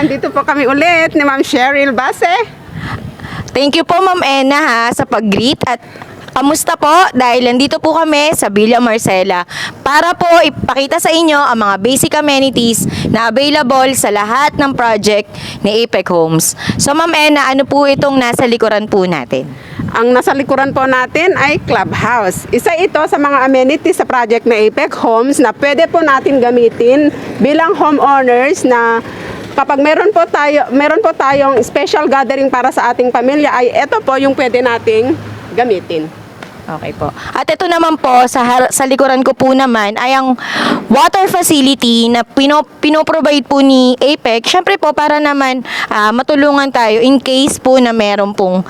nandito po kami ulit ni Ma'am Cheryl Base. Thank you po Ma'am Ena ha, sa pag-greet at kamusta po dahil nandito po kami sa Villa Marcela para po ipakita sa inyo ang mga basic amenities na available sa lahat ng project ni Apex Homes. So Ma'am Ena, ano po itong nasa likuran po natin? Ang nasa likuran po natin ay clubhouse. Isa ito sa mga amenities sa project na Apex Homes na pwede po natin gamitin bilang homeowners na kapag meron po tayong special gathering para sa ating pamilya ay ito po yung pwede nating gamitin. Okay po. At ito naman po, sa likuran ko po naman ay ang water facility na pinoprovide po ni Apex. Siyempre po para naman matulungan tayo in case po na meron pong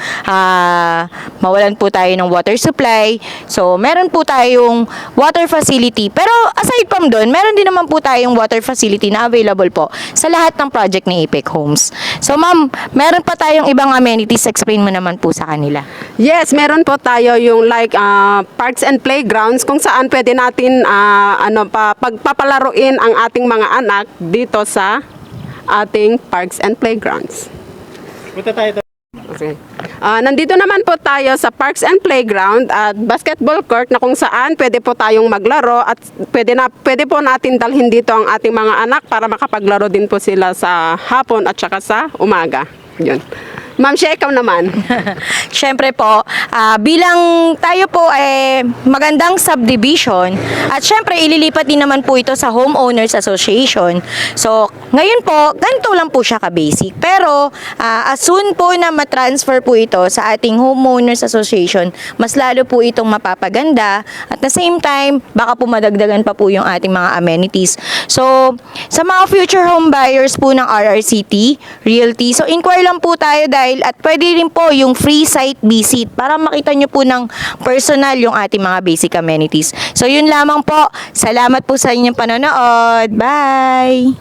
mawalan po tayo ng water supply. So, meron po tayong water facility. Pero aside from doon, meron din naman po tayong water facility na available po sa lahat ng project ni Apex Homes. So, ma'am, meron pa tayong ibang amenities. Explain mo naman po sa kanila. Yes, meron po tayo yung parks and playgrounds kung saan pwede natin pagpapalaruin ang ating mga anak dito sa ating parks and playgrounds. Punta tayo. Okay. Nandito naman po tayo sa parks and playground at basketball court na kung saan pwede po tayong maglaro at pwede po natin dalhin dito ang ating mga anak para makapaglaro din po sila sa hapon at saka sa umaga. Yun. Ma'am Shea, ikaw naman. Siyempre po, bilang tayo po magandang subdivision at siyempre ililipat din naman po ito sa Homeowners Association. So, ngayon po, ganito lang po siya ka-basic. Pero, as soon po na matransfer po ito sa ating Homeowners Association, mas lalo po itong mapapaganda. At the same time, baka po madagdagan pa po yung ating mga amenities. So, sa mga future home buyers po ng RRCT, Realty, so inquire lang po tayo at pwede rin po yung free site visit para makita nyo po ng personal yung ating mga basic amenities. So yun lamang po. Salamat po sa inyong panonood. Bye!